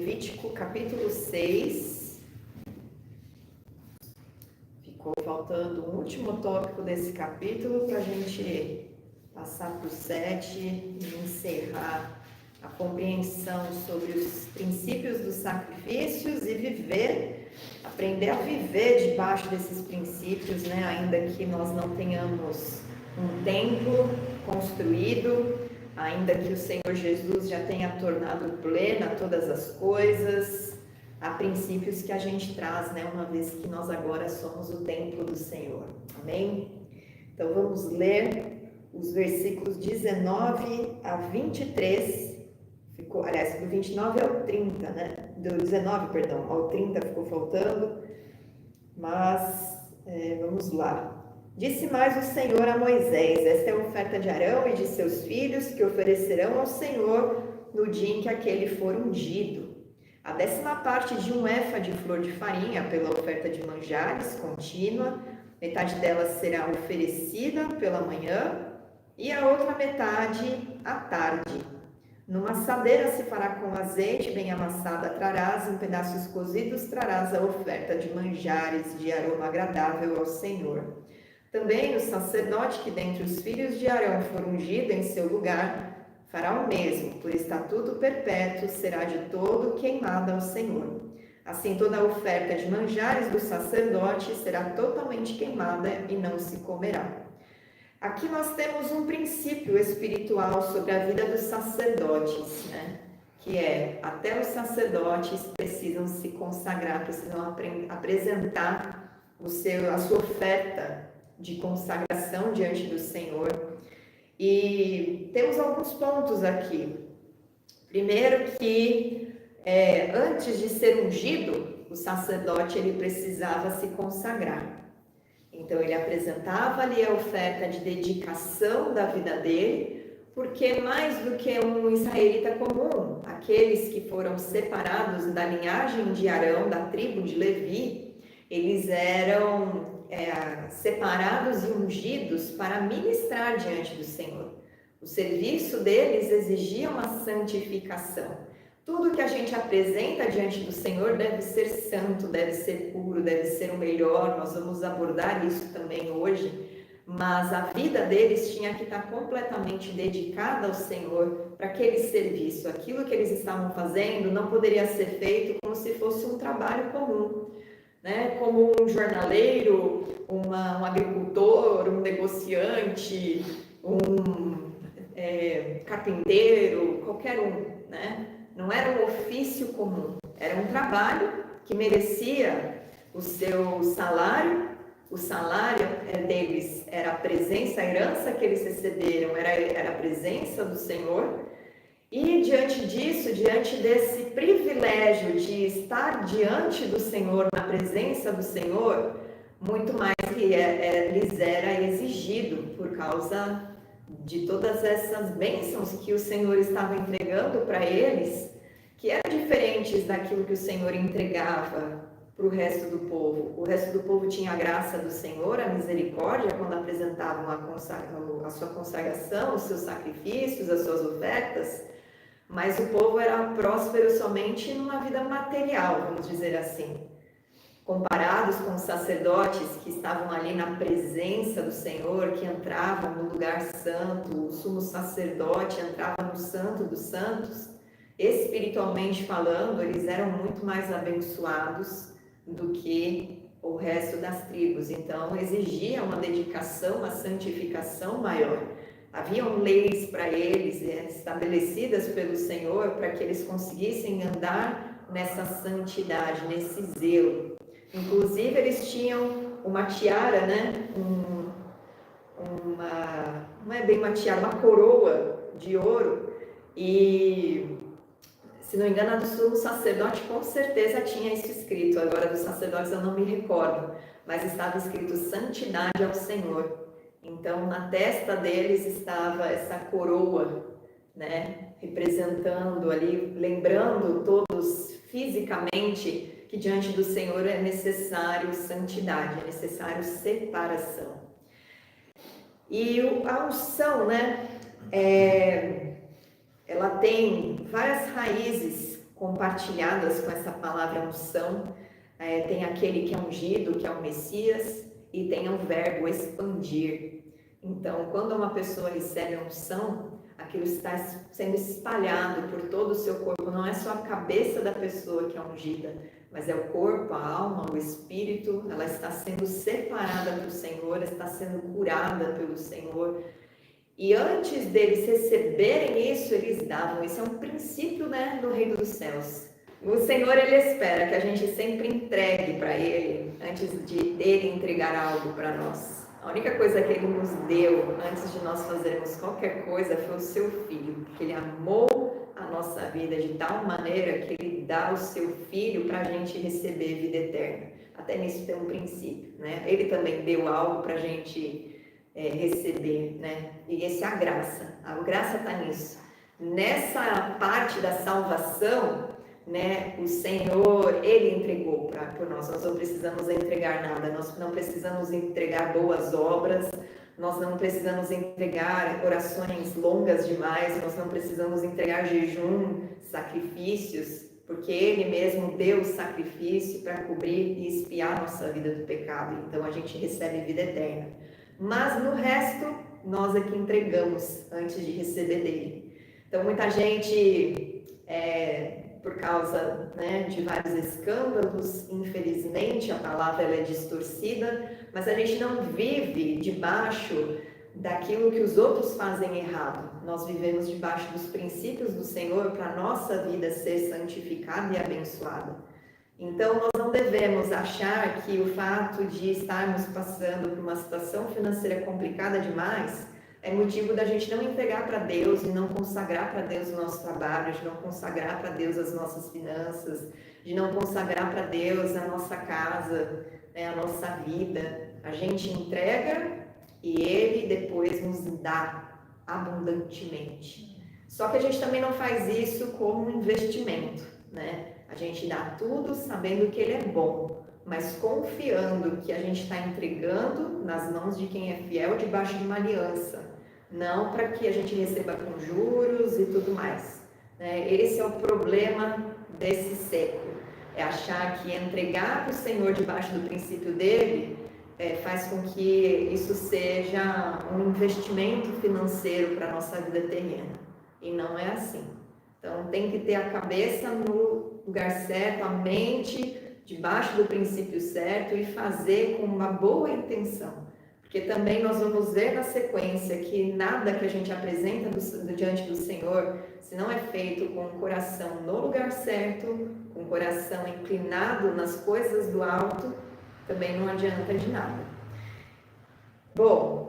Levítico capítulo 6. Ficou faltando um último tópico desse capítulo para a gente passar para o 7 e encerrar a compreensão sobre os princípios dos sacrifícios e aprender a viver debaixo desses princípios, né? Ainda que nós não tenhamos um templo construído, ainda que o Senhor Jesus já tenha tornado plena todas as coisas, há princípios que a gente traz, né? Uma vez que nós agora somos o templo do Senhor. Amém? Então vamos ler os versículos 19 a 23. Aliás, do 29 ao 30, né? Do 19, perdão, ao 30 ficou faltando, mas vamos lá. Disse mais o Senhor a Moisés: esta é a oferta de Arão e de seus filhos que oferecerão ao Senhor no dia em que aquele for ungido. A 10ª parte de um efa de flor de farinha pela oferta de manjares contínua, metade dela será oferecida pela manhã e a outra metade à tarde. Numa assadeira se fará com azeite bem amassada, trarás em pedaços cozidos, trarás a oferta de manjares de aroma agradável ao Senhor. Também o sacerdote que dentre os filhos de Arão for ungido em seu lugar, fará o mesmo, por estatuto perpétuo será de todo queimada ao Senhor. Assim toda a oferta de manjares do sacerdote será totalmente queimada e não se comerá. Aqui nós temos um princípio espiritual sobre a vida dos sacerdotes, né? Que é, até os sacerdotes precisam se consagrar, precisam apresentar a sua oferta de consagração diante do Senhor. E temos alguns pontos aqui. Primeiro que antes de ser ungido, o sacerdote ele precisava se consagrar. Então ele apresentava ali a oferta de dedicação da vida dele, porque mais do que um israelita comum, aqueles que foram separados da linhagem de Arão, da tribo de Levi, eles eram separados e ungidos para ministrar diante do Senhor. O serviço deles exigia uma santificação. Tudo que a gente apresenta diante do Senhor deve ser santo, deve ser puro, deve ser o melhor. Nós vamos abordar isso também hoje, mas a vida deles tinha que estar completamente dedicada ao Senhor para aquele serviço. Aquilo que eles estavam fazendo não poderia ser feito como se fosse um trabalho comum, né? Como um jornaleiro, um agricultor, um negociante, um carpinteiro, qualquer um, né? Não era um ofício comum, era um trabalho que merecia o seu salário. O salário deles era a presença, a herança que eles receberam, era a presença do Senhor. E diante disso, diante desse privilégio de estar diante do Senhor, na presença do Senhor, muito mais lhes era exigido por causa de todas essas bênçãos que o Senhor estava entregando para eles, que eram diferentes daquilo que o Senhor entregava para o resto do povo. O resto do povo tinha a graça do Senhor, a misericórdia, quando apresentavam a sua consagração, os seus sacrifícios, as suas ofertas, mas o povo era próspero somente numa vida material, vamos dizer assim. Comparados com os sacerdotes que estavam ali na presença do Senhor, que entravam no lugar santo, o sumo sacerdote entrava no santo dos santos, espiritualmente falando, eles eram muito mais abençoados do que o resto das tribos. Então, exigia uma dedicação, uma santificação maior. Haviam leis para eles estabelecidas pelo Senhor para que eles conseguissem andar nessa santidade, nesse zelo. Inclusive, eles tinham uma tiara, né? Não é bem uma tiara, uma coroa de ouro. E, se não me engano, a do sumo sacerdote com certeza tinha isso escrito. Agora, dos sacerdotes eu não me recordo, mas estava escrito santidade ao Senhor. Então, na testa deles estava essa coroa, né? Representando ali, lembrando todos fisicamente que diante do Senhor é necessário santidade, é necessário separação. E a unção, né? Ela tem várias raízes compartilhadas com essa palavra unção. Tem aquele que é ungido, que é o Messias, e tem o verbo expandir. Então, quando uma pessoa recebe a unção, aquilo está sendo espalhado por todo o seu corpo. Não é só a cabeça da pessoa que é ungida, mas é o corpo, a alma, o espírito. Ela está sendo separada do Senhor, está sendo curada pelo Senhor. E antes deles receberem isso, eles davam. Isso é um princípio, né, do reino dos céus. O Senhor, Ele espera que a gente sempre entregue para Ele, antes dele entregar algo para nós. A única coisa que Ele nos deu, antes de nós fazermos qualquer coisa, foi o seu Filho. Porque Ele amou a nossa vida de tal maneira que Ele dá o seu Filho para a gente receber vida eterna. Até nisso tem um princípio, né? Ele também deu algo para a gente receber, né? E essa é a graça. A graça está nisso. Nessa parte da salvação, né? O Senhor, Ele entregou por nós. Nós não precisamos entregar nada. Nós não precisamos entregar boas obras. Nós não precisamos entregar orações longas demais. Nós não precisamos entregar jejum, sacrifícios, porque Ele mesmo deu o sacrifício para cobrir e expiar nossa vida do pecado. Então a gente recebe vida eterna. Mas no resto, nós é que entregamos antes de receber dele. Então, muita gente, por causa, né, de vários escândalos, infelizmente, a palavra ela é distorcida, mas a gente não vive debaixo daquilo que os outros fazem errado. Nós vivemos debaixo dos princípios do Senhor para a nossa vida ser santificada e abençoada. Então, nós não devemos achar que o fato de estarmos passando por uma situação financeira complicada demais é motivo da gente não entregar para Deus e não consagrar para Deus o nosso trabalho, de não consagrar para Deus as nossas finanças, de não consagrar para Deus a nossa casa, né, a nossa vida. A gente entrega e Ele depois nos dá abundantemente. Só que a gente também não faz isso como um investimento, né? A gente dá tudo sabendo que Ele é bom, mas confiando que a gente está entregando nas mãos de quem é fiel debaixo de uma aliança, não para que a gente receba com juros e tudo mais, né? Esse é o problema desse século, é achar que entregar para o Senhor debaixo do princípio dele faz com que isso seja um investimento financeiro para a nossa vida terrena, e não é assim. Então tem que ter a cabeça no lugar certo, a mente debaixo do princípio certo e fazer com uma boa intenção. Porque também nós vamos ver na sequência que nada que a gente apresenta diante do Senhor, se não é feito com o coração no lugar certo, com o coração inclinado nas coisas do alto, também não adianta de nada. Bom,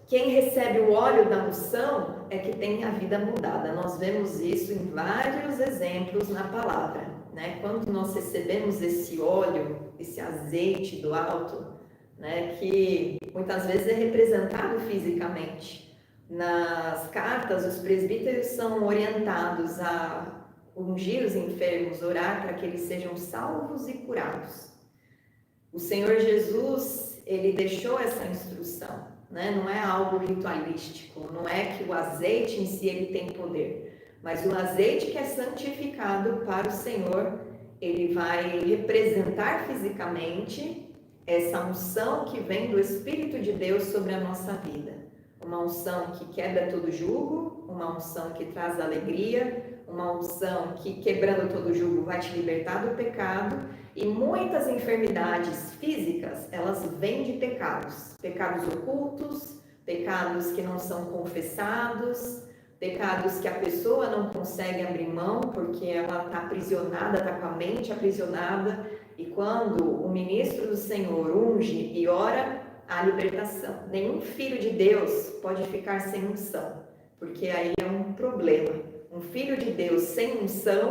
quem recebe o óleo da unção é que tem a vida mudada. Nós vemos isso em vários exemplos na palavra, né? Quando nós recebemos esse óleo, esse azeite do alto, né, que muitas vezes é representado fisicamente. Nas cartas, os presbíteros são orientados a ungir os enfermos, orar para que eles sejam salvos e curados. O Senhor Jesus, Ele deixou essa instrução, né? Não é algo ritualístico, não é que o azeite em si ele tem poder, mas o azeite que é santificado para o Senhor, ele vai representar fisicamente essa unção que vem do Espírito de Deus sobre a nossa vida. Uma unção que quebra todo jugo, uma unção que traz alegria, uma unção que, quebrando todo jugo, vai te libertar do pecado. E muitas enfermidades físicas, elas vêm de pecados. Pecados ocultos, pecados que não são confessados, pecados que a pessoa não consegue abrir mão porque ela está aprisionada, está com a mente aprisionada. E quando o ministro do Senhor unge e ora, há libertação. Nenhum filho de Deus pode ficar sem unção, porque aí é um problema. Um filho de Deus sem unção,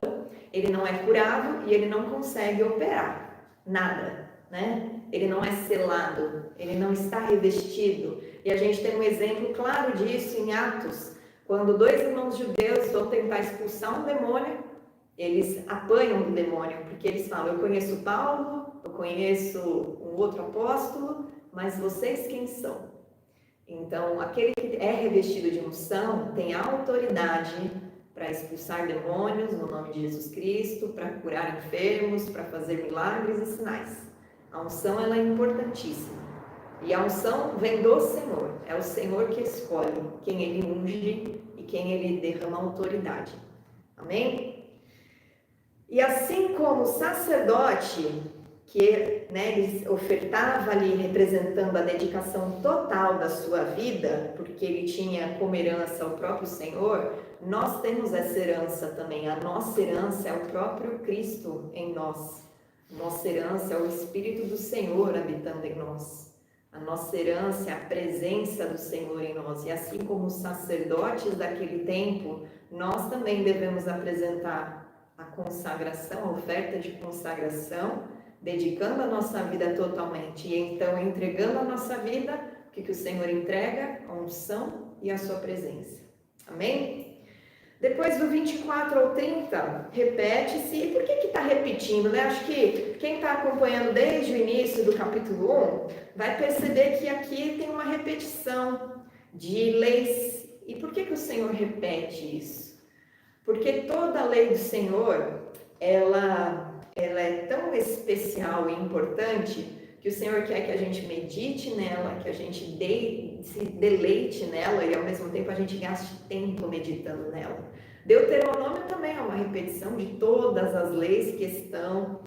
ele não é curado e ele não consegue operar nada, né? Ele não é selado, ele não está revestido. E a gente tem um exemplo claro disso em Atos, quando dois irmãos judeus vão tentar expulsar um demônio, eles apanham do demônio, porque eles falam: eu conheço Paulo, eu conheço um outro apóstolo, mas vocês quem são? Então, aquele que é revestido de unção tem autoridade para expulsar demônios no nome de Jesus Cristo, para curar enfermos, para fazer milagres e sinais. A unção ela é importantíssima. E a unção vem do Senhor. É o Senhor que escolhe quem Ele unge e quem Ele derrama autoridade. Amém? E assim como o sacerdote, que ele ofertava ali representando a dedicação total da sua vida, porque ele tinha como herança o próprio Senhor, nós temos essa herança também. A nossa herança é o próprio Cristo em nós. Nossa herança é o Espírito do Senhor habitando em nós. A nossa herança é a presença do Senhor em nós. E assim como os sacerdotes daquele tempo, nós também devemos apresentar a consagração, a oferta de consagração, dedicando a nossa vida totalmente. E então, entregando a nossa vida, o que o Senhor entrega? A unção e a sua presença. Amém? Depois do 24 ao 30, repete-se. E por que está repetindo, né? Acho que quem está acompanhando desde o início do capítulo 1 vai perceber que aqui tem uma repetição de leis. E por que o Senhor repete isso? Porque toda a lei do Senhor, ela é tão especial e importante que o Senhor quer que a gente medite nela, que a gente se deleite nela e ao mesmo tempo a gente gaste tempo meditando nela. Deuteronômio também é uma repetição de todas as leis que estão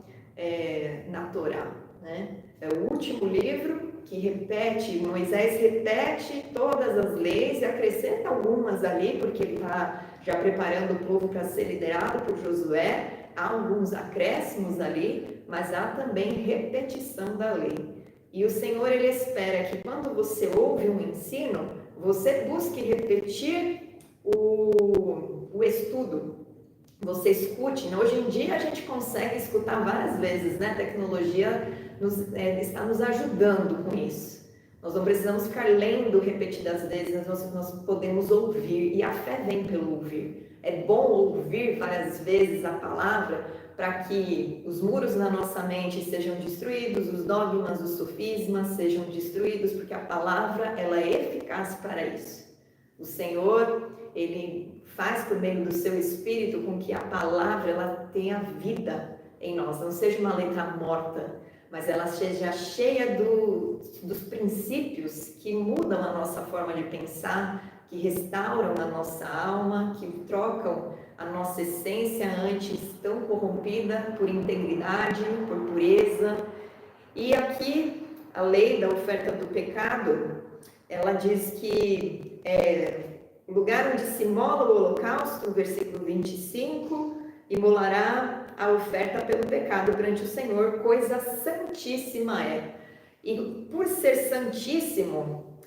na Torá, né? É o último livro que repete, Moisés repete todas as leis e acrescenta algumas ali, porque ele está já preparando o povo para ser liderado por Josué. Há alguns acréscimos ali, mas há também repetição da lei. E o Senhor, Ele espera que quando você ouve um ensino, você busque repetir o estudo. Você escute. Hoje em dia a gente consegue escutar várias vezes, né? A tecnologia está nos ajudando com isso. Nós não precisamos ficar lendo repetidas vezes, nós podemos ouvir, e a fé vem pelo ouvir. É bom ouvir várias vezes a palavra para que os muros na nossa mente sejam destruídos, os dogmas, os sofismas sejam destruídos, porque a palavra ela é eficaz para isso. O Senhor, Ele faz por meio do seu Espírito com que a palavra ela tenha vida em nós, não seja uma letra morta, mas ela seja cheia dos princípios que mudam a nossa forma de pensar, que restauram a nossa alma, que trocam a nossa essência antes tão corrompida por integridade, por pureza. E aqui, a lei da oferta do pecado, ela diz que o lugar onde se imola o holocausto, versículo 25, imolará a oferta pelo pecado perante o Senhor, coisa santíssima é. E por ser santíssimo,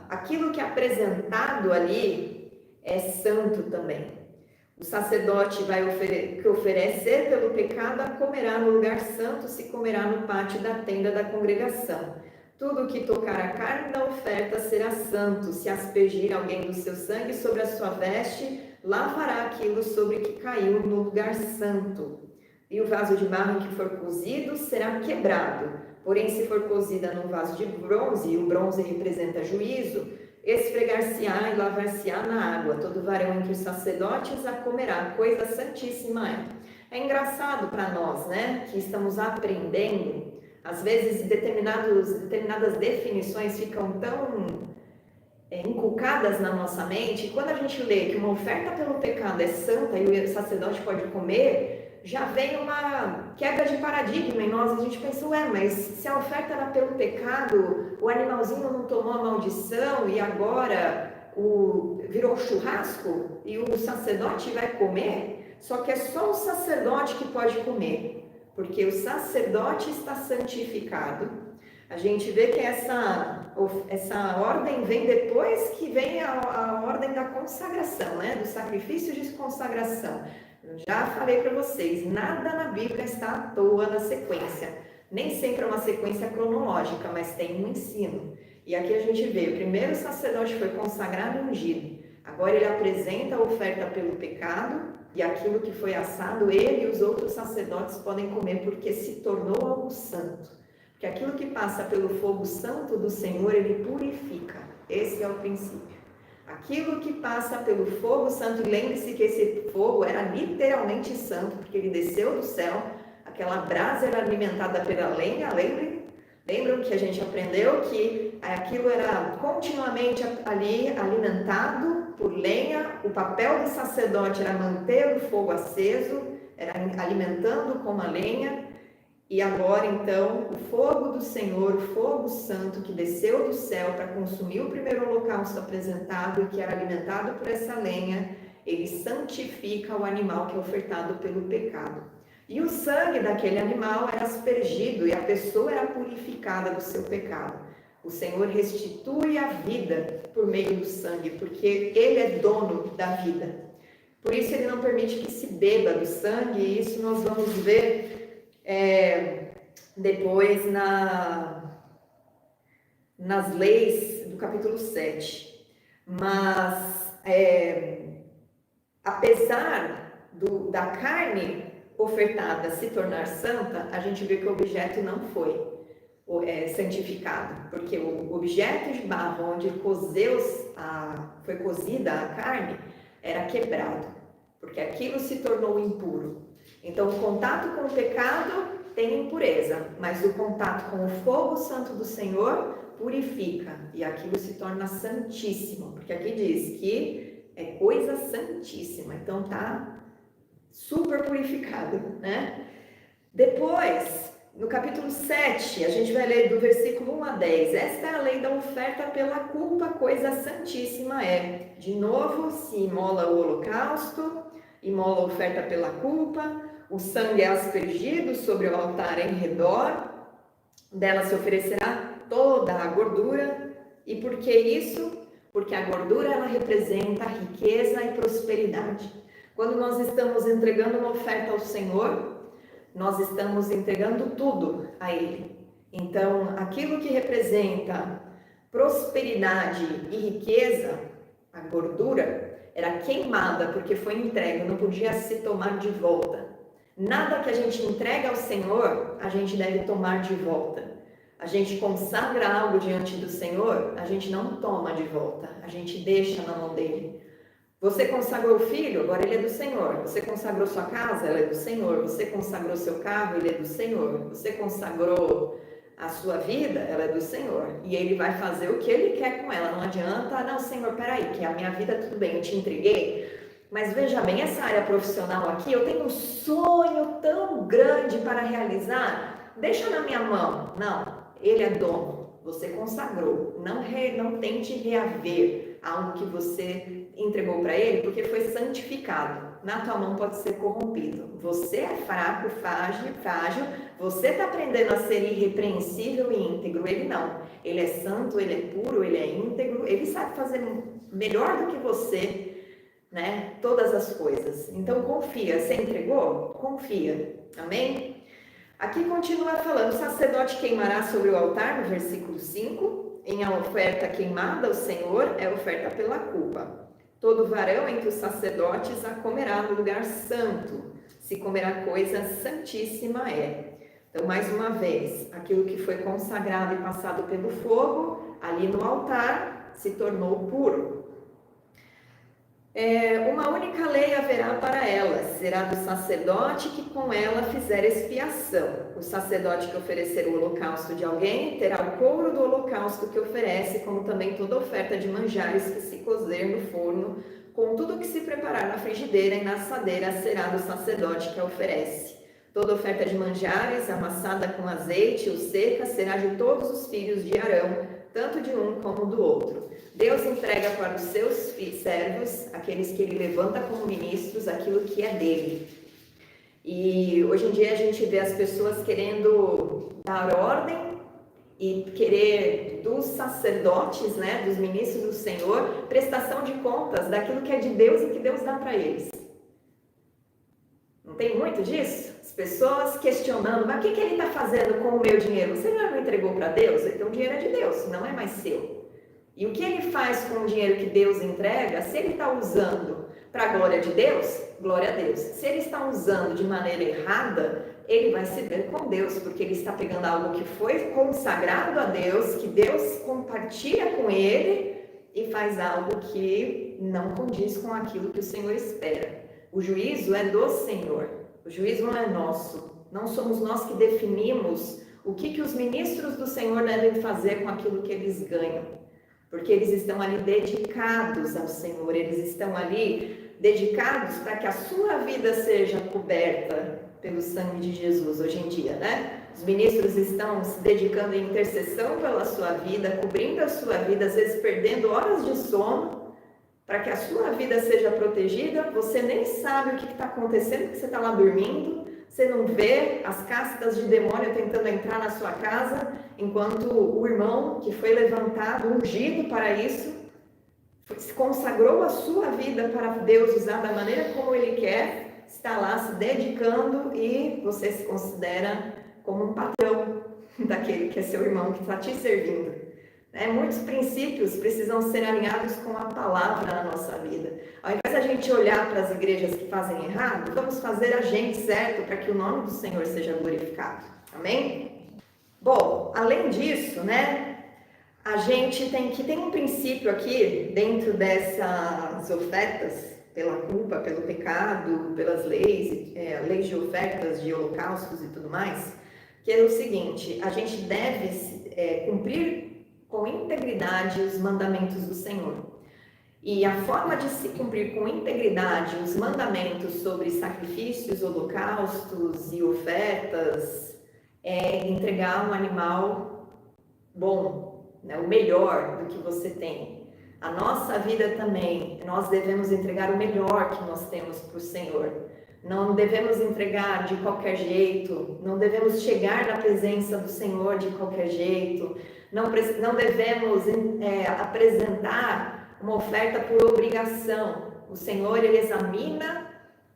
aquilo que é apresentado ali é santo também. O sacerdote que oferecer pelo pecado comerá no lugar santo, se comerá no pátio da tenda da congregação. Tudo que tocar a carne da oferta será santo. Se aspergir alguém do seu sangue sobre a sua veste, lavará aquilo sobre que caiu no lugar santo. E o vaso de barro em que for cozido será quebrado. Porém, se for cozida num vaso de bronze, e o bronze representa juízo, esfregar-se-á e lavar-se-á na água. Todo varão entre os sacerdotes a comerá, coisa santíssima é. É engraçado para nós, né, que estamos aprendendo. Às vezes, determinadas definições ficam tão inculcadas na nossa mente, e quando a gente lê que uma oferta pelo pecado é santa e o sacerdote pode comer, já vem uma quebra de paradigma em nós. A gente pensa, mas se a oferta era pelo pecado, o animalzinho não tomou a maldição e agora virou churrasco e o sacerdote vai comer? Só que é só o sacerdote que pode comer, porque o sacerdote está santificado. A gente vê que essa ordem vem depois que vem a ordem da consagração, né? Do sacrifício de consagração. Eu já falei para vocês, nada na Bíblia está à toa na sequência. Nem sempre é uma sequência cronológica, mas tem um ensino. E aqui a gente vê, o primeiro sacerdote foi consagrado e ungido. Agora ele apresenta a oferta pelo pecado, e aquilo que foi assado, ele e os outros sacerdotes podem comer, porque se tornou algo santo. Porque aquilo que passa pelo fogo santo do Senhor, ele purifica. Esse é o princípio. Aquilo que passa pelo fogo santo, e lembre-se que esse fogo era literalmente santo, porque ele desceu do céu, aquela brasa era alimentada pela lenha, lembram que a gente aprendeu que aquilo era continuamente ali alimentado por lenha, o papel do sacerdote era manter o fogo aceso, era alimentando com a lenha. E agora, então, o fogo do Senhor, o fogo santo que desceu do céu para consumir o primeiro holocausto apresentado e que era alimentado por essa lenha, ele santifica o animal que é ofertado pelo pecado. E o sangue daquele animal era aspergido e a pessoa era purificada do seu pecado. O Senhor restitui a vida por meio do sangue, porque Ele é dono da vida. Por isso Ele não permite que se beba do sangue, e isso nós vamos ver depois nas leis do capítulo 7. Mas, apesar da carne ofertada se tornar santa, a gente vê que o objeto não foi santificado, porque o objeto de barro onde foi cozida a carne era quebrado, porque aquilo se tornou impuro. Então, o contato com o pecado tem impureza, mas o contato com o fogo santo do Senhor purifica, e aquilo se torna santíssimo, porque aqui diz que é coisa santíssima, então tá super purificado, né? Depois, no capítulo 7, a gente vai ler do versículo 1 a 10. Esta é a lei da oferta pela culpa, coisa santíssima é. De novo, se imola o holocausto, imola a oferta pela culpa, o sangue é aspergido sobre o altar em redor, dela se oferecerá toda a gordura. E por que isso? Porque a gordura ela representa riqueza e prosperidade. Quando nós estamos entregando uma oferta ao Senhor, nós estamos entregando tudo a Ele. Então, aquilo que representa prosperidade e riqueza, a gordura, era queimada porque foi entregue, não podia se tomar de volta. Nada que a gente entrega ao Senhor, a gente deve tomar de volta. A gente consagra algo diante do Senhor, a gente não toma de volta, a gente deixa na mão dele. Você consagrou o filho, agora ele é do Senhor. Você consagrou sua casa, ela é do Senhor. Você consagrou seu carro, ele é do Senhor. Você consagrou a sua vida, ela é do Senhor. E ele vai fazer o que ele quer com ela. Não adianta, não, Senhor, peraí, que a minha vida tudo bem, eu te entreguei. Mas veja bem, essa área profissional aqui, eu tenho um sonho tão grande para realizar. Deixa na minha mão. Não, ele é dono. Você consagrou. Não tente reaver algo que você entregou para ele, porque foi santificado. Na tua mão pode ser corrompido. Você é fraco, frágil, você está aprendendo a ser irrepreensível e íntegro. Ele não. Ele é santo, ele é puro, ele é íntegro, ele sabe fazer melhor do que você, né? Todas as coisas. Então confia. Você entregou? Confia. Amém? Aqui continua falando, o sacerdote queimará sobre o altar, no versículo 5, em a oferta queimada ao Senhor é oferta pela culpa. Todo varão entre os sacerdotes a comerá no lugar santo, se comerá coisa santíssima é. Então, mais uma vez, aquilo que foi consagrado e passado pelo fogo, ali no altar, se tornou puro. Uma única lei haverá para ela, será do sacerdote que com ela fizer expiação. O sacerdote que oferecer o holocausto de alguém terá o couro do holocausto que oferece, como também toda oferta de manjares que se cozer no forno, com tudo que se preparar na frigideira e na assadeira será do sacerdote que a oferece. Toda oferta de manjares, amassada com azeite ou seca, será de todos os filhos de Arão, tanto de um como do outro. Deus entrega para os seus servos, aqueles que ele levanta como ministros, aquilo que é dele. E hoje em dia a gente vê as pessoas querendo dar ordem e querer dos sacerdotes, né, dos ministros do Senhor, prestação de contas daquilo que é de Deus e que Deus dá para eles. Não tem muito disso? As pessoas questionando, mas o que ele está fazendo com o meu dinheiro? Você não entregou para Deus? Então o dinheiro é de Deus, não é mais seu. E o que ele faz com o dinheiro que Deus entrega, se ele está usando para a glória de Deus, glória a Deus. Se ele está usando de maneira errada, ele vai se ver com Deus, porque ele está pegando algo que foi consagrado a Deus, que Deus compartilha com ele, e faz algo que não condiz com aquilo que o Senhor espera. O juízo é do Senhor, o juízo não é nosso. Não somos nós que definimos o que os ministros do Senhor devem fazer com aquilo que eles ganham. Porque eles estão ali dedicados ao Senhor, eles estão ali dedicados para que a sua vida seja coberta pelo sangue de Jesus hoje em dia, né? Os ministros estão se dedicando em intercessão pela sua vida, cobrindo a sua vida, às vezes perdendo horas de sono, para que a sua vida seja protegida. Você nem sabe o que está acontecendo, porque você está lá dormindo, você não vê as castas de demônio tentando entrar na sua casa, enquanto o irmão que foi levantado, ungido para isso, consagrou a sua vida para Deus usar da maneira como Ele quer, está lá se dedicando e você se considera como um patrão daquele que é seu irmão, que está te servindo. Muitos princípios precisam ser alinhados com a palavra na nossa vida. Ao invés de a gente olhar para as igrejas que fazem errado, vamos fazer a gente certo para que o nome do Senhor seja glorificado. Amém? Bom, além disso, a gente tem um princípio aqui dentro dessas ofertas, pela culpa, pelo pecado, pelas leis, leis de ofertas, de holocaustos e tudo mais, que é o seguinte: a gente deve cumprir com integridade os mandamentos do Senhor. E a forma de se cumprir com integridade os mandamentos sobre sacrifícios, holocaustos e ofertas é entregar um animal bom, o melhor do que você tem. A nossa vida também, nós devemos entregar o melhor que nós temos para o Senhor. Não devemos entregar de qualquer jeito, não devemos chegar na presença do Senhor de qualquer jeito, não devemos apresentar uma oferta por obrigação. O Senhor, Ele examina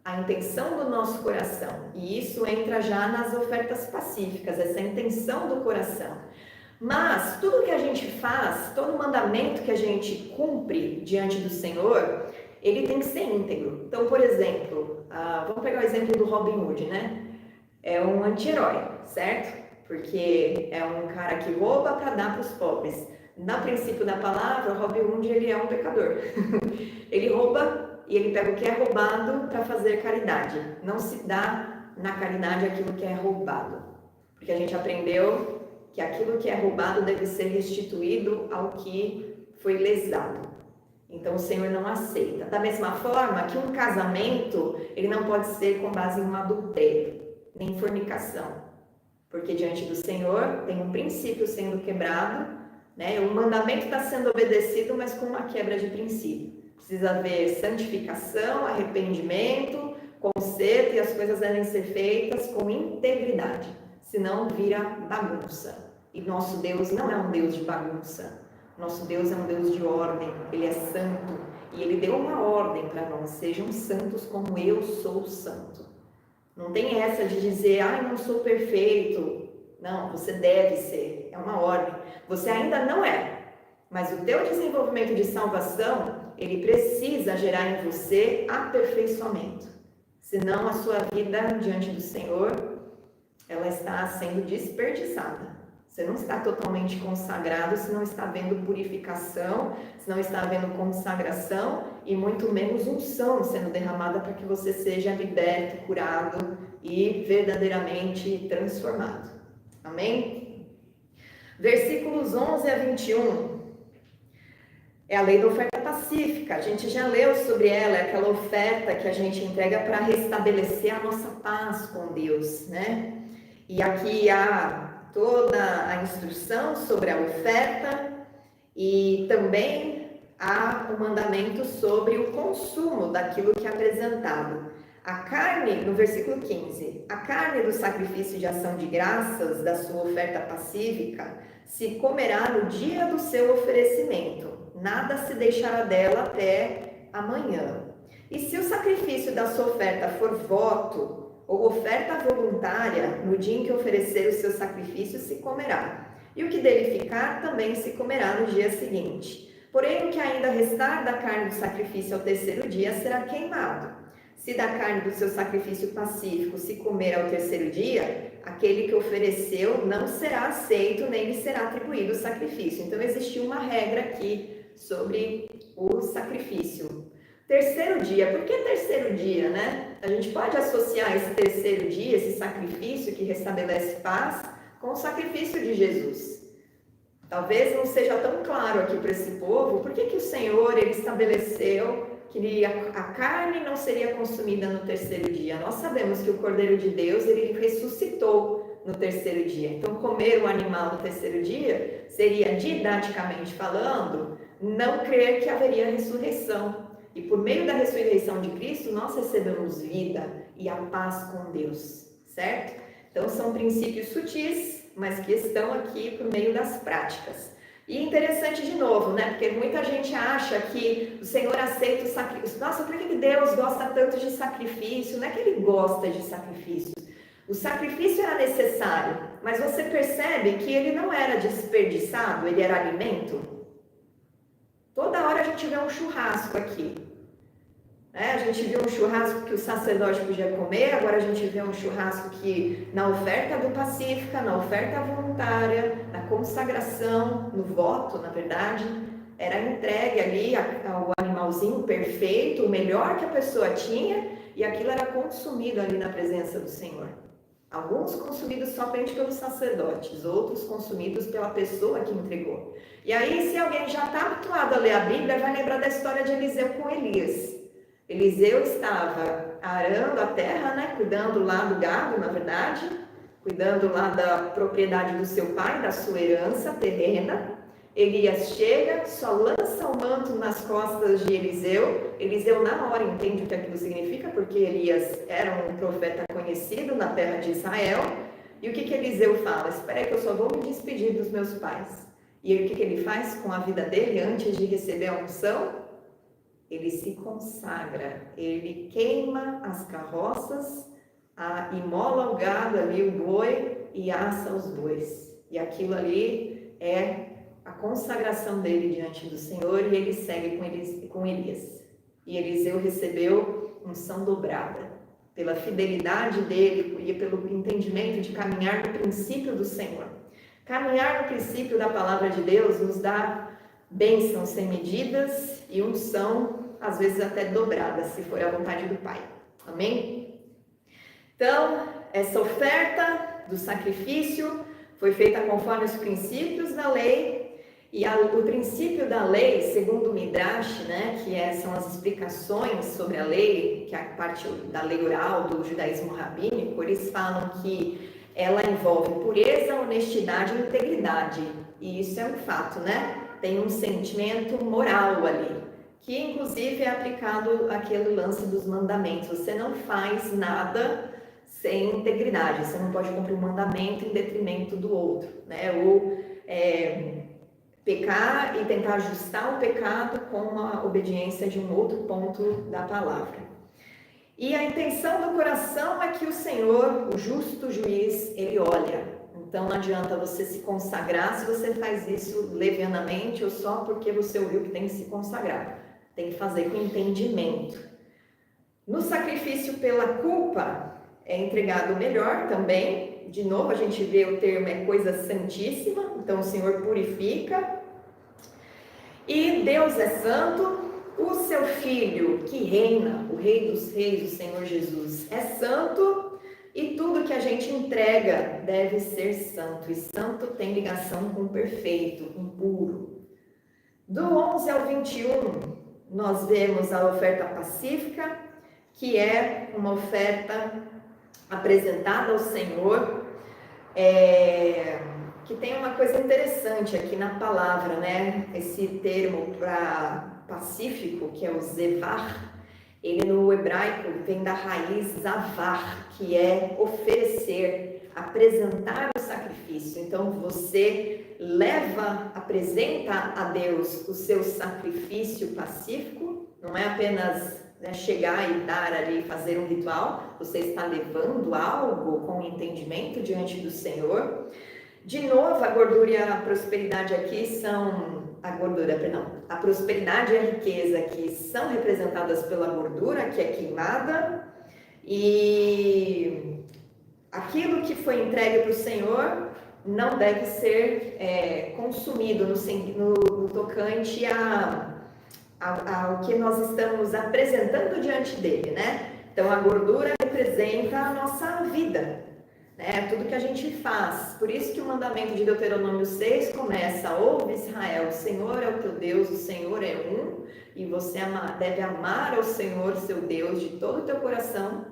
a intenção do nosso coração, e isso entra já nas ofertas pacíficas, essa intenção do coração. Mas tudo que a gente faz, todo mandamento que a gente cumpre diante do Senhor, ele tem que ser íntegro. Então, por exemplo, vamos pegar o exemplo do Robin Hood, É um anti-herói, certo? Porque é um cara que rouba para dar para os pobres. No princípio da palavra, Robin Hood, ele é um pecador. Ele rouba e ele pega o que é roubado para fazer caridade. Não se dá na caridade aquilo que é roubado. Porque a gente aprendeu que aquilo que é roubado deve ser restituído ao que foi lesado. Então o Senhor não aceita. Da mesma forma que um casamento, ele não pode ser com base em um adultério, nem fornicação. Porque diante do Senhor tem um princípio sendo quebrado, o mandamento está sendo obedecido, mas com uma quebra de princípio. Precisa haver santificação, arrependimento, conserto, e as coisas devem ser feitas com integridade. Senão vira bagunça. E nosso Deus não é um Deus de bagunça. Nosso Deus é um Deus de ordem. Ele é santo. E Ele deu uma ordem para nós. Sejam santos como eu sou santo. Não tem essa de dizer, não sou perfeito. Não, você deve ser. É uma ordem. Você ainda não é. Mas o teu desenvolvimento de salvação, ele precisa gerar em você aperfeiçoamento. Senão a sua vida diante do Senhor, ela está sendo desperdiçada. Você não está totalmente consagrado se não está vendo purificação, se não está vendo consagração e muito menos unção sendo derramada para que você seja liberto, curado e verdadeiramente transformado. Amém? Versículos 11 a 21 é a lei da oferta pacífica. A gente já leu sobre ela, é aquela oferta que a gente entrega para restabelecer a nossa paz com Deus, E aqui há toda a instrução sobre a oferta e também há o mandamento sobre o consumo daquilo que é apresentado. A carne, no versículo 15, a carne do sacrifício de ação de graças da sua oferta pacífica se comerá no dia do seu oferecimento, nada se deixará dela até amanhã. E se o sacrifício da sua oferta for voto, ou oferta voluntária, no dia em que oferecer o seu sacrifício, se comerá. E o que dele ficar, também se comerá no dia seguinte. Porém, o que ainda restar da carne do sacrifício ao terceiro dia, será queimado. Se da carne do seu sacrifício pacífico se comer ao terceiro dia, aquele que ofereceu não será aceito, nem lhe será atribuído o sacrifício. Então, existiu uma regra aqui sobre o sacrifício. Terceiro dia, por que terceiro dia, né? A gente pode associar esse terceiro dia, esse sacrifício que restabelece paz, com o sacrifício de Jesus. Talvez não seja tão claro aqui para esse povo, por que o Senhor ele estabeleceu que a carne não seria consumida no terceiro dia? Nós sabemos que o Cordeiro de Deus ele ressuscitou no terceiro dia. Então, comer o animal no terceiro dia seria, didaticamente falando, não crer que haveria ressurreição. E por meio da ressurreição de Cristo, nós recebemos vida e a paz com Deus, certo? Então, são princípios sutis, mas que estão aqui por meio das práticas. E interessante de novo, né? Porque muita gente acha que o Senhor aceita o sacrifício. Nossa, por que Deus gosta tanto de sacrifício? Não é que Ele gosta de sacrifício. O sacrifício era necessário, mas você percebe que ele não era desperdiçado, ele era alimento. Toda hora a gente vê um churrasco aqui. A gente viu um churrasco que o sacerdote podia comer, agora a gente vê um churrasco que na oferta do pacífica, na oferta voluntária, na consagração, no voto, na verdade, era entregue ali o animalzinho perfeito, o melhor que a pessoa tinha, e aquilo era consumido ali na presença do Senhor. Alguns consumidos somente pelos sacerdotes, outros consumidos pela pessoa que entregou. E aí, se alguém já está habituado a ler a Bíblia, vai lembrar da história de Eliseu com Elias. Eliseu estava arando a terra, né? Cuidando lá do gado, na verdade, cuidando lá da propriedade do seu pai, da sua herança terrena. Elias chega, só lança o manto nas costas de Eliseu. Eliseu na hora entende o que aquilo significa, porque Elias era um profeta conhecido na terra de Israel. E o que Eliseu fala? Espera aí que eu só vou me despedir dos meus pais. E o que ele faz com a vida dele antes de receber a unção? Ele se consagra, ele queima as carroças, imola o gado ali, o boi, e assa os bois. E aquilo ali é a consagração dele diante do Senhor, e ele segue com Elias. E Eliseu recebeu unção dobrada, pela fidelidade dele e pelo entendimento de caminhar no princípio do Senhor. Caminhar no princípio da palavra de Deus nos dá bênçãos sem medidas e unção, às vezes até dobrada, se for a vontade do Pai. Amém? Então, essa oferta do sacrifício foi feita conforme os princípios da lei. E o princípio da lei, segundo o Midrash, né, são as explicações sobre a lei, que é a parte da lei oral do judaísmo rabínico, eles falam que ela envolve pureza, honestidade e integridade. E isso é um fato, né? Tem um sentimento moral ali, que inclusive é aplicado àquele lance dos mandamentos. Você não faz nada sem integridade, você não pode cumprir um mandamento em detrimento do outro, né? Ou pecar e tentar ajustar o pecado com a obediência de um outro ponto da palavra. E a intenção do coração é que o Senhor, o justo juiz, ele olha. Então não adianta você se consagrar se você faz isso levianamente ou só porque você ouviu que tem que se consagrar. Tem que fazer com entendimento. No sacrifício pela culpa é entregado o melhor também. De novo a gente vê o termo é coisa santíssima. Então o Senhor purifica. E Deus é santo. O seu Filho que reina, o Rei dos Reis, o Senhor Jesus, é santo. E tudo que a gente entrega deve ser santo. E santo tem ligação com o perfeito, com o puro. Do 11 ao 21, nós vemos a oferta pacífica, que é uma oferta apresentada ao Senhor, que tem uma coisa interessante aqui na palavra, né? Esse termo para pacífico, que é o zevar, ele no hebraico vem da raiz zavar, que é oferecer, apresentar o sacrifício. Então você apresenta a Deus o seu sacrifício pacífico, não é apenas chegar e dar ali, fazer um ritual, você está levando algo com entendimento diante do Senhor. De novo, a gordura e a prosperidade aqui são... A prosperidade e a riqueza aqui são representadas pela gordura, que é queimada. E aquilo que foi entregue para o Senhor não deve ser consumido no tocante ao que nós estamos apresentando diante dele, né? Então, a gordura representa a nossa vida, né? Tudo que a gente faz. Por isso que o mandamento de Deuteronômio 6 começa: ouve Israel, o Senhor é o teu Deus, o Senhor é um, e você deve amar ao Senhor, seu Deus, de todo o teu coração.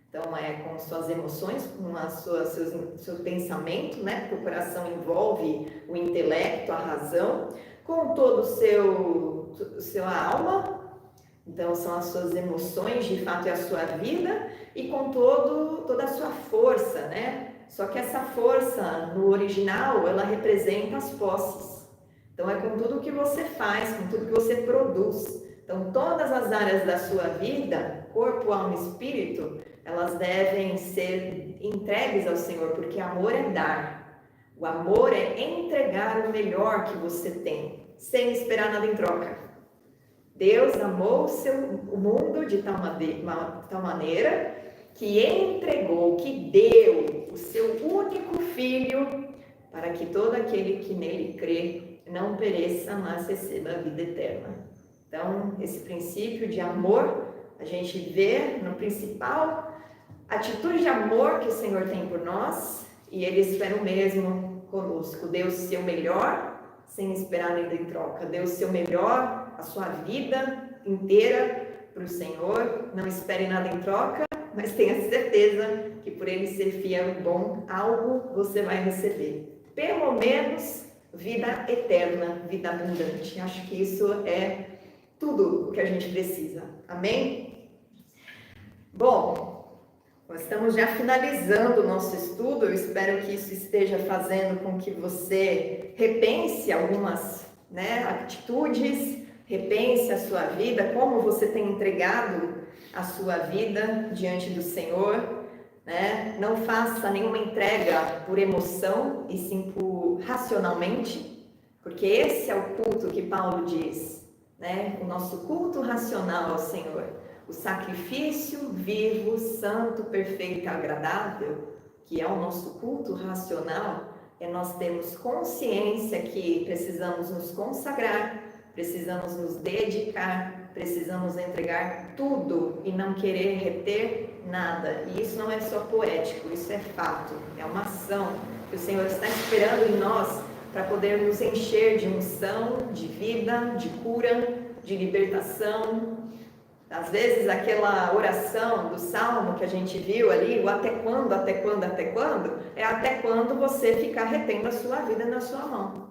Então, com suas emoções, com seu pensamento, né? Porque o coração envolve o intelecto, a razão, com todo o sua alma. Então, são as suas emoções, de fato, é a sua vida, e com toda a sua força, né? Só que essa força, no original, ela representa as posses. Então, é com tudo que você faz, com tudo que você produz. Então, todas as áreas da sua vida, corpo, alma e espírito, elas devem ser entregues ao Senhor, porque amor é dar. O amor é entregar o melhor que você tem, sem esperar nada em troca. Deus amou o mundo de tal maneira que entregou, que deu o seu único Filho, para que todo aquele que nele crê não pereça, mas receba a vida eterna. Então, esse princípio de amor, a gente vê no principal atitude de amor que o Senhor tem por nós, e Ele espera o mesmo conosco. Dê o seu melhor, sem esperar nada em troca. Dê o seu melhor, a sua vida inteira para o Senhor. Não espere nada em troca, mas tenha certeza que por Ele ser fiel e bom, algo você vai receber. Pelo menos vida eterna, vida abundante. Acho que isso é tudo o que a gente precisa. Amém? Bom, nós estamos já finalizando o nosso estudo. Eu espero que isso esteja fazendo com que você repense algumas atitudes, repense a sua vida, como você tem entregado a sua vida diante do Senhor, né? Não faça nenhuma entrega por emoção, e sim racionalmente, porque esse é o culto que Paulo diz, né? O nosso culto racional ao Senhor, o sacrifício vivo, santo, perfeito e agradável, que é o nosso culto racional, nós termos consciência que precisamos nos consagrar, precisamos nos dedicar, precisamos entregar tudo e não querer reter nada. E isso não é só poético, isso é fato, é uma ação que o Senhor está esperando em nós para poder nos encher de unção, de vida, de cura, de libertação. Às vezes aquela oração do Salmo que a gente viu ali, o até quando, até quando, até quando, é até quando você ficar retendo a sua vida na sua mão.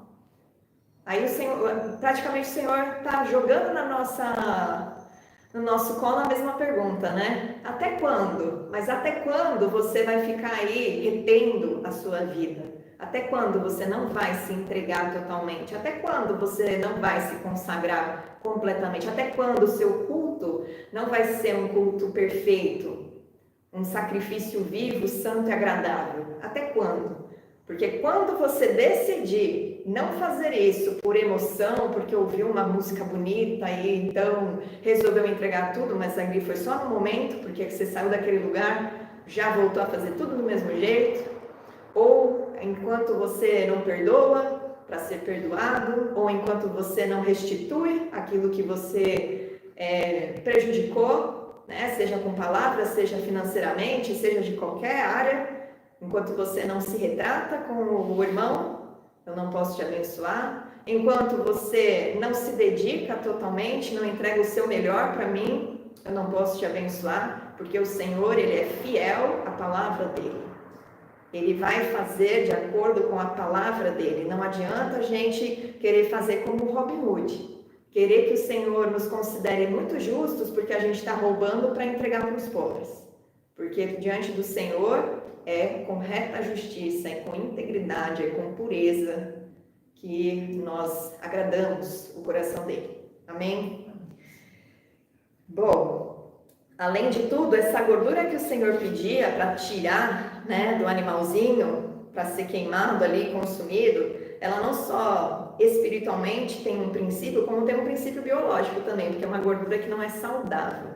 Aí o Senhor, praticamente o Senhor está jogando no nosso colo a mesma pergunta, né? Até quando? Mas até quando você vai ficar aí retendo a sua vida? Até quando você não vai se entregar totalmente? Até quando você não vai se consagrar completamente? Até quando o seu culto não vai ser um culto perfeito? Um sacrifício vivo, santo e agradável? Até quando? Porque quando você decidir não fazer isso por emoção, porque ouviu uma música bonita e então resolveu entregar tudo, mas ali foi só no momento, porque você saiu daquele lugar, já voltou a fazer tudo do mesmo jeito, ou enquanto você não perdoa para ser perdoado, ou enquanto você não restitui aquilo que você prejudicou, né? Seja com palavras, seja financeiramente, seja de qualquer área, enquanto você não se retrata com o irmão, eu não posso te abençoar. Enquanto você não se dedica totalmente, não entrega o seu melhor para mim, eu não posso te abençoar, porque o Senhor, Ele é fiel à palavra dEle. Ele vai fazer de acordo com a palavra dEle. Não adianta a gente querer fazer como Robin Hood, querer que o Senhor nos considere muito justos porque a gente está roubando para entregar para os pobres. Porque diante do Senhor é com reta justiça, é com integridade, é com pureza que nós agradamos o coração dele. Amém? Bom, além de tudo, essa gordura que o Senhor pedia para tirar, né, do animalzinho, para ser queimado ali, consumido, ela não só espiritualmente tem um princípio, como tem um princípio biológico também, porque é uma gordura que não é saudável.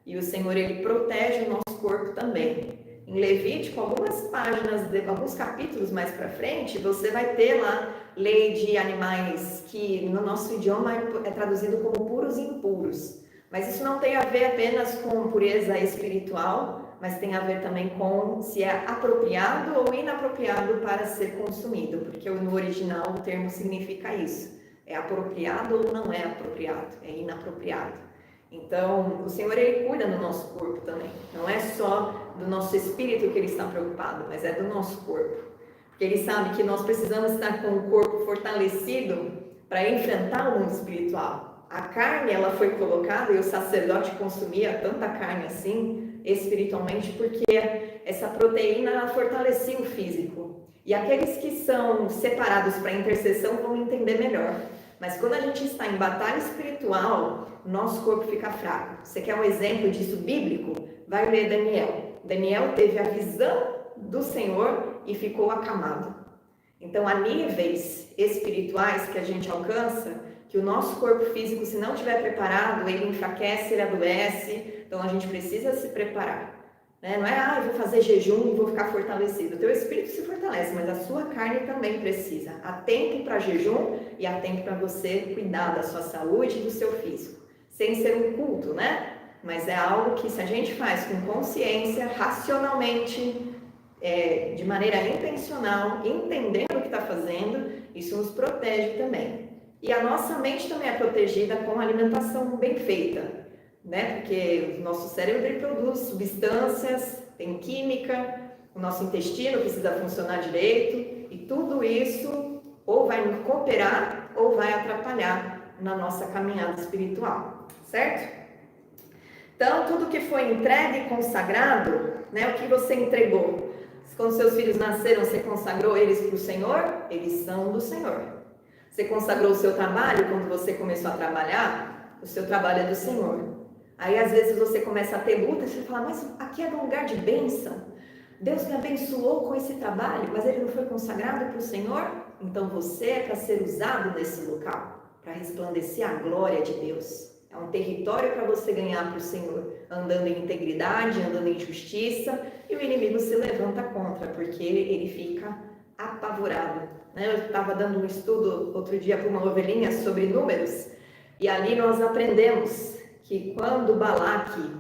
E o Senhor, Ele protege o nosso corpo também. Em Levítico, algumas páginas, alguns capítulos mais para frente, você vai ter lá lei de animais que no nosso idioma é traduzido como puros e impuros. Mas isso não tem a ver apenas com pureza espiritual, mas tem a ver também com se é apropriado ou inapropriado para ser consumido, porque no original o termo significa isso. É apropriado ou não é apropriado, é inapropriado. Então, o Senhor, Ele cuida do nosso corpo também. Não é só do nosso espírito que Ele está preocupado, mas é do nosso corpo. Porque Ele sabe que nós precisamos estar com o corpo fortalecido para enfrentar o mundo espiritual. A carne, ela foi colocada, e o sacerdote consumia tanta carne assim, espiritualmente, porque essa proteína ela fortalecia o físico. E aqueles que são separados para intercessão vão entender melhor. Mas quando a gente está em batalha espiritual, nosso corpo fica fraco. Você quer um exemplo disso bíblico? Vai ler Daniel. Daniel teve a visão do Senhor e ficou acamado. Então, há níveis espirituais que a gente alcança, que o nosso corpo físico, se não estiver preparado, ele enfraquece, ele adoece. Então, a gente precisa se preparar. Né? Não é, eu vou fazer jejum e vou ficar fortalecido. O teu espírito se fortalece, mas a sua carne também precisa. Há tempo para jejum e há tempo para você cuidar da sua saúde e do seu físico. Sem ser um culto, né? Mas é algo que se a gente faz com consciência, racionalmente, de maneira intencional, entendendo o que está fazendo, isso nos protege também. E a nossa mente também é protegida com alimentação bem feita. Né? Porque o nosso cérebro ele produz substâncias, tem química, o nosso intestino precisa funcionar direito, e tudo isso ou vai cooperar ou vai atrapalhar na nossa caminhada espiritual, certo? Então, tudo que foi entregue e consagrado, né? O que você entregou? Quando seus filhos nasceram, você consagrou eles para o Senhor? Eles são do Senhor. Você consagrou o seu trabalho quando você começou a trabalhar? O seu trabalho é do Senhor. Aí às vezes você começa a ter luta e você fala, mas aqui é um lugar de bênção. Deus me abençoou com esse trabalho, mas ele não foi consagrado para o Senhor? Então você é para ser usado nesse local, para resplandecer a glória de Deus. É um território para você ganhar para o Senhor, andando em integridade, andando em justiça, e o inimigo se levanta contra, porque ele fica apavorado. Eu estava dando um estudo outro dia para uma ovelhinha sobre números, e ali nós aprendemos que quando Balaque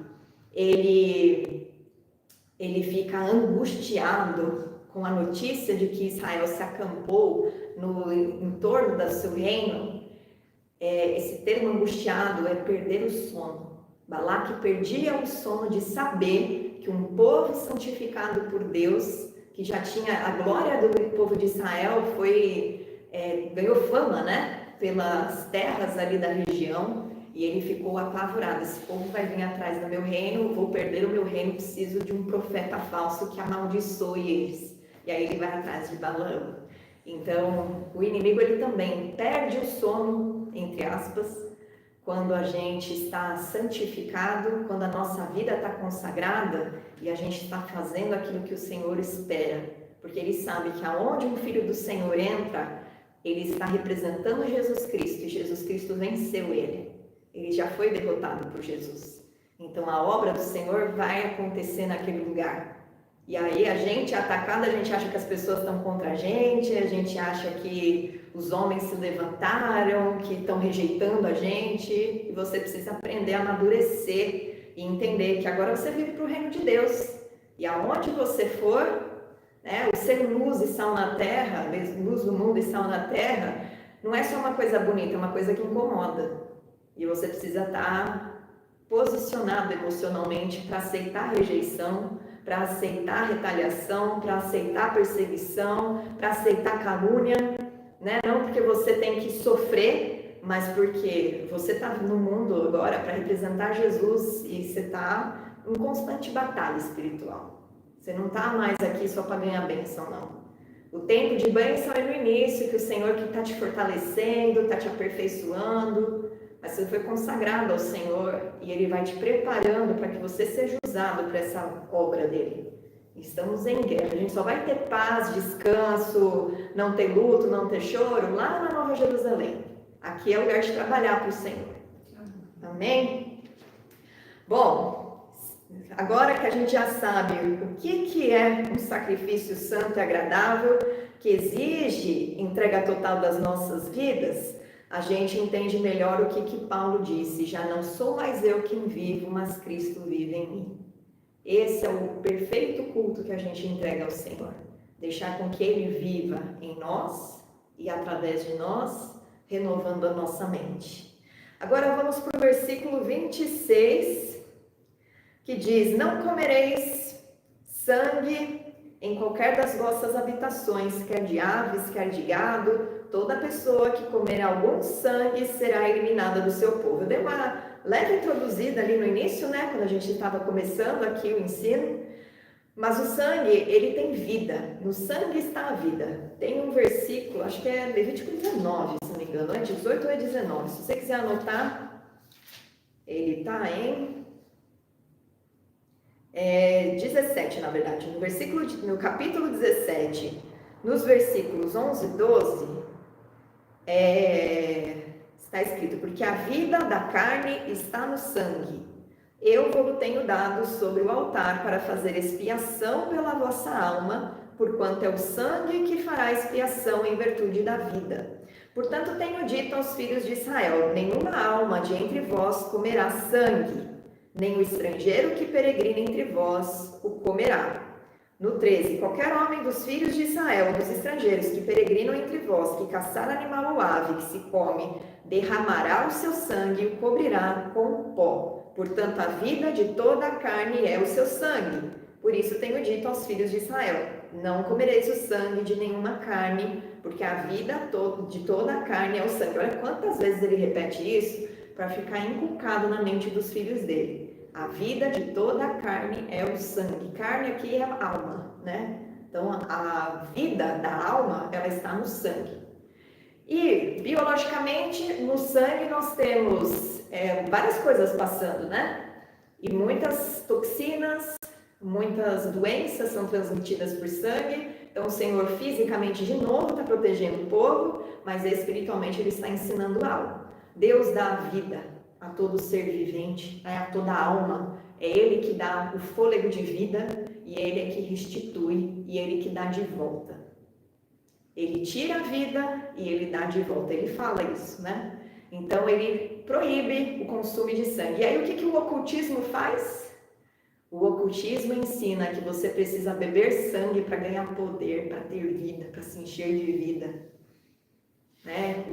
ele fica angustiado com a notícia de que Israel se acampou no entorno do seu reino, esse termo angustiado é perder o sono. Balaque perdia o sono de saber que um povo santificado por Deus, que já tinha a glória do povo de Israel, ganhou fama, né, pelas terras ali da região. E ele ficou apavorado, esse povo vai vir atrás do meu reino, vou perder o meu reino, preciso de um profeta falso que amaldiçoe eles. E aí ele vai atrás de Balaão. Então, o inimigo ele também perde o sono, entre aspas, quando a gente está santificado, quando a nossa vida está consagrada e a gente está fazendo aquilo que o Senhor espera. Porque ele sabe que aonde um filho do Senhor entra, ele está representando Jesus Cristo, e Jesus Cristo venceu ele. Ele já foi derrotado por Jesus. Então a obra do Senhor vai acontecer naquele lugar. E aí a gente é atacado, a gente acha que as pessoas estão contra a gente acha que os homens se levantaram, que estão rejeitando a gente. E você precisa aprender a amadurecer e entender que agora você vive para o reino de Deus. E aonde você for, né, o ser luz e sal na terra, luz do mundo e sal na terra, não é só uma coisa bonita, é uma coisa que incomoda. E você precisa estar posicionado emocionalmente para aceitar a rejeição, para aceitar a retaliação, para aceitar a perseguição, para aceitar a calúnia, né? Não porque você tem que sofrer, mas porque você está no mundo agora para representar Jesus e você está em constante batalha espiritual. Você não está mais aqui só para ganhar bênção, não. O tempo de bênção é no início, que o Senhor que está te fortalecendo, está te aperfeiçoando. Mas você foi consagrado ao Senhor e Ele vai te preparando para que você seja usado para essa obra dEle. Estamos em guerra, a gente só vai ter paz, descanso, não ter luto, não ter choro lá na Nova Jerusalém. Aqui é lugar de trabalhar para o Senhor. Amém? Bom, Agora que a gente já sabe o que é um sacrifício santo e agradável, que exige entrega total das nossas vidas, a gente entende melhor o que Paulo disse: já não sou mais eu quem vivo, mas Cristo vive em mim. Esse é o perfeito culto que a gente entrega ao Senhor. Deixar com que Ele viva em nós e através de nós, renovando a nossa mente. Agora vamos para o versículo 26, que diz: não comereis sangue em qualquer das vossas habitações, quer de aves, quer de gado. Toda pessoa que comer algum sangue será eliminada do seu povo. Eu dei uma leve introduzida ali no início, né, quando a gente estava começando aqui o ensino. Mas o sangue, ele tem vida. No sangue está a vida. Tem um versículo, acho que é Levítico 19, se não me engano, é 18 ou é 19. Se você quiser anotar, ele está em 17, na verdade. No capítulo 17, nos versículos 11 e 12, está escrito: porque a vida da carne está no sangue. Eu vos tenho dado sobre o altar para fazer expiação pela vossa alma, porquanto é o sangue que fará expiação em virtude da vida. Portanto, tenho dito aos filhos de Israel: nenhuma alma de entre vós comerá sangue, nem o estrangeiro que peregrina entre vós o comerá. No 13, qualquer homem dos filhos de Israel, dos estrangeiros que peregrinam entre vós, que caçar animal ou ave que se come, derramará o seu sangue e o cobrirá com pó. Portanto, a vida de toda a carne é o seu sangue. Por isso tenho dito aos filhos de Israel: não comereis o sangue de nenhuma carne, porque a vida de toda a carne é o sangue. Olha quantas vezes ele repete isso para ficar inculcado na mente dos filhos dele. A vida de toda a carne é o sangue. Carne aqui é a alma, né? Então, a vida da alma, ela está no sangue. E, biologicamente, no sangue nós temos várias coisas passando, né? E muitas toxinas, muitas doenças são transmitidas por sangue. Então, o Senhor fisicamente, de novo, está protegendo o povo, mas espiritualmente Ele está ensinando algo. Deus dá a vida a todo ser vivente, a toda alma. É Ele que dá o fôlego de vida e Ele é que restitui e Ele que dá de volta. Ele tira a vida e Ele dá de volta. Ele fala isso, né? Então, Ele proíbe o consumo de sangue. E aí, o que o ocultismo faz? O ocultismo ensina que você precisa beber sangue para ganhar poder, para ter vida, para se encher de vida. Né?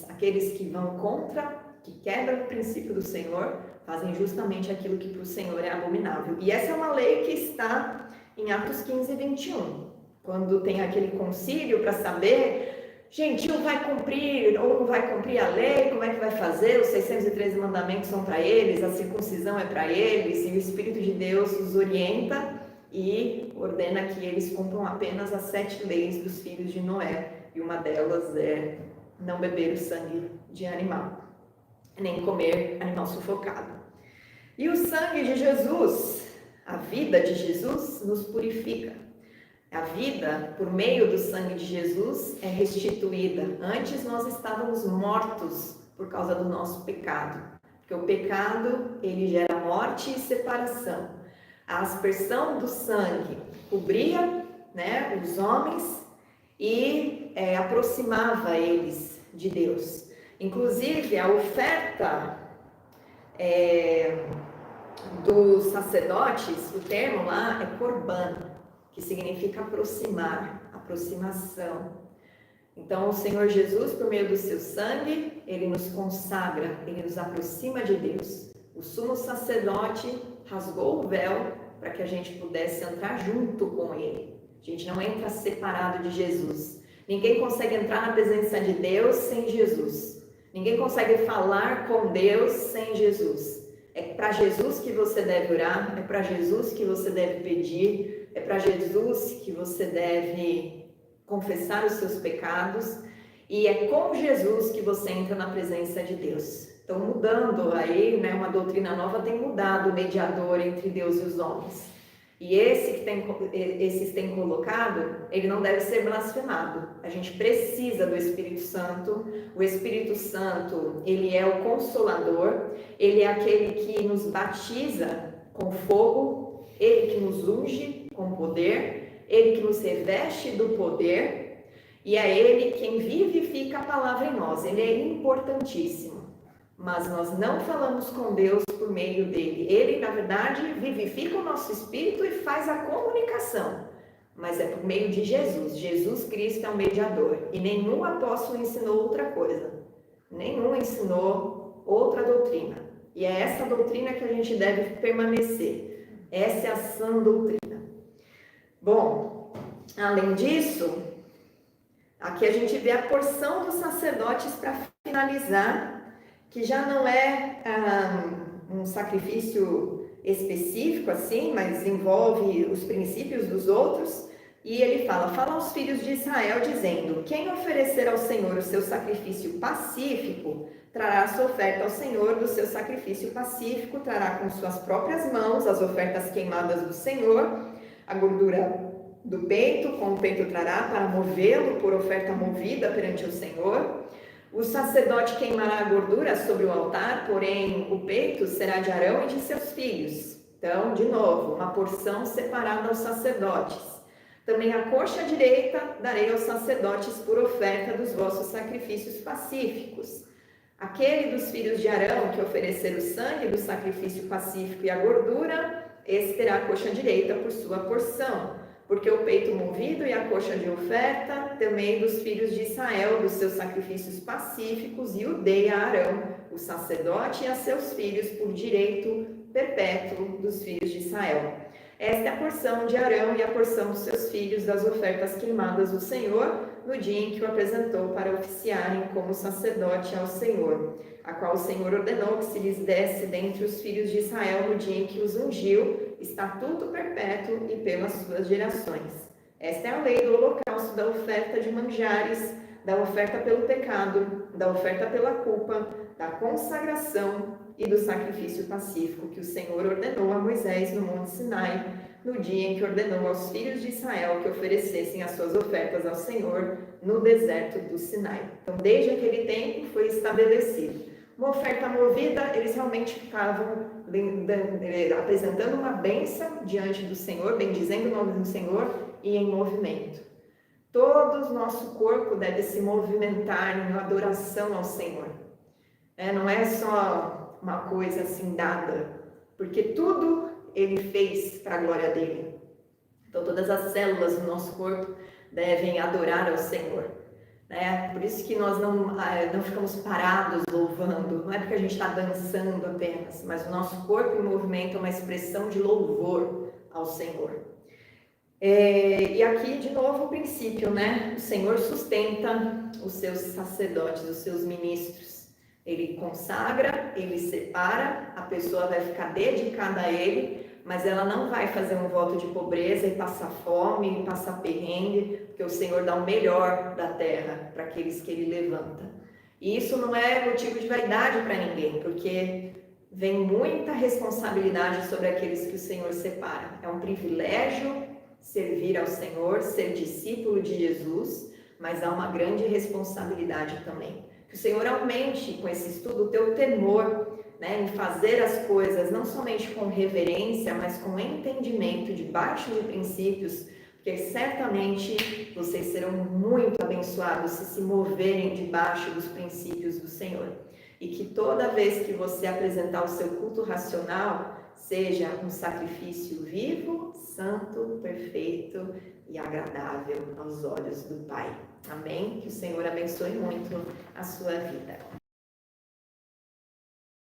Aqueles que vão contra, que quebram o princípio do Senhor, fazem justamente aquilo que para o Senhor é abominável. E essa é uma lei que está em Atos 15, 21. Quando tem aquele concílio para saber, gentil vai cumprir ou não vai cumprir a lei, como é que vai fazer? Os 613 mandamentos são para eles, a circuncisão é para eles, e o Espírito de Deus os orienta e ordena que eles cumpram apenas as 7 leis dos filhos de Noé. E uma delas é não beber o sangue de animal, nem comer animal sufocado. E o sangue de Jesus, a vida de Jesus, nos purifica. A vida, por meio do sangue de Jesus, é restituída. Antes nós estávamos mortos por causa do nosso pecado. Porque o pecado, ele gera morte e separação. A aspersão do sangue cobria, né, os homens e aproximava eles de Deus. Inclusive, a oferta dos sacerdotes, o termo lá é korban, que significa aproximar, aproximação. Então, o Senhor Jesus, por meio do seu sangue, Ele nos consagra, Ele nos aproxima de Deus. O sumo sacerdote rasgou o véu para que a gente pudesse entrar junto com Ele. A gente não entra separado de Jesus. Ninguém consegue entrar na presença de Deus sem Jesus. Ninguém consegue falar com Deus sem Jesus. É para Jesus que você deve orar, é para Jesus que você deve pedir, é para Jesus que você deve confessar os seus pecados, e é com Jesus que você entra na presença de Deus. Então, mudando aí, né, uma doutrina nova tem mudado o mediador entre Deus e os homens. E esses têm colocado, ele não deve ser blasfemado. A gente precisa do Espírito Santo. O Espírito Santo, ele é o Consolador, ele é aquele que nos batiza com fogo, Ele que nos unge com poder, Ele que nos reveste do poder, e é Ele quem vivifica a palavra em nós. Ele é importantíssimo, mas nós não falamos com Deus por meio dele. Ele, na verdade, vivifica o nosso espírito e faz a comunicação, mas é por meio de Jesus. Jesus Cristo é o mediador, e nenhum apóstolo ensinou outra coisa, nenhum ensinou outra doutrina, e é essa doutrina que a gente deve permanecer. Essa é a sã doutrina. Bom, além disso, aqui a gente vê a porção dos sacerdotes para finalizar, que já não é um sacrifício específico assim, mas envolve os princípios dos outros. E ele fala aos filhos de Israel, dizendo: quem oferecer ao Senhor o seu sacrifício pacífico, trará a sua oferta ao Senhor do seu sacrifício pacífico, trará com suas próprias mãos as ofertas queimadas do Senhor, a gordura do peito, com o peito trará, para movê-lo por oferta movida perante o Senhor. O sacerdote queimará a gordura sobre o altar, porém o peito será de Arão e de seus filhos. Então, de novo, uma porção separada aos sacerdotes. Também a coxa direita darei aos sacerdotes por oferta dos vossos sacrifícios pacíficos. Aquele dos filhos de Arão que oferecer o sangue do sacrifício pacífico e a gordura, esse terá a coxa direita por sua porção, porque o peito movido e a coxa de oferta também dos filhos de Israel, dos seus sacrifícios pacíficos, e o dei a Arão, o sacerdote, e a seus filhos por direito perpétuo dos filhos de Israel. Esta é a porção de Arão e a porção dos seus filhos das ofertas queimadas do Senhor, no dia em que o apresentou para oficiarem como sacerdote ao Senhor, a qual o Senhor ordenou que se lhes desse dentre os filhos de Israel no dia em que os ungiu, estatuto perpétuo e pelas suas gerações. Esta é a lei do holocausto, da oferta de manjares, da oferta pelo pecado, da oferta pela culpa, da consagração e do sacrifício pacífico que o Senhor ordenou a Moisés no Monte Sinai, no dia em que ordenou aos filhos de Israel que oferecessem as suas ofertas ao Senhor no deserto do Sinai. Então, desde aquele tempo foi estabelecido. Uma oferta movida, eles realmente ficavam apresentando uma bênção diante do Senhor, bendizendo o nome do Senhor e em movimento. Todo o nosso corpo deve se movimentar em adoração ao Senhor. Não é só uma coisa assim dada, porque tudo Ele fez para a glória dEle. Então todas as células do nosso corpo devem adorar ao Senhor. Por isso que nós não ficamos parados louvando, não é porque a gente está dançando apenas, mas o nosso corpo em movimento é uma expressão de louvor ao Senhor. E aqui de novo o princípio, o Senhor sustenta os seus sacerdotes, os seus ministros. Ele consagra, ele separa, a pessoa vai ficar dedicada a ele, mas ela não vai fazer um voto de pobreza e passar fome, e passar perrengue, porque o Senhor dá o melhor da terra para aqueles que Ele levanta. E isso não é motivo de vaidade para ninguém, porque vem muita responsabilidade sobre aqueles que o Senhor separa. É um privilégio servir ao Senhor, ser discípulo de Jesus, mas há uma grande responsabilidade também. Que o Senhor aumente com esse estudo o teu temor, em fazer as coisas não somente com reverência, mas com entendimento, debaixo de princípios, porque certamente vocês serão muito abençoados se moverem debaixo dos princípios do Senhor. E que toda vez que você apresentar o seu culto racional, seja um sacrifício vivo, santo, perfeito e agradável aos olhos do Pai. Amém? Que o Senhor abençoe muito a sua vida.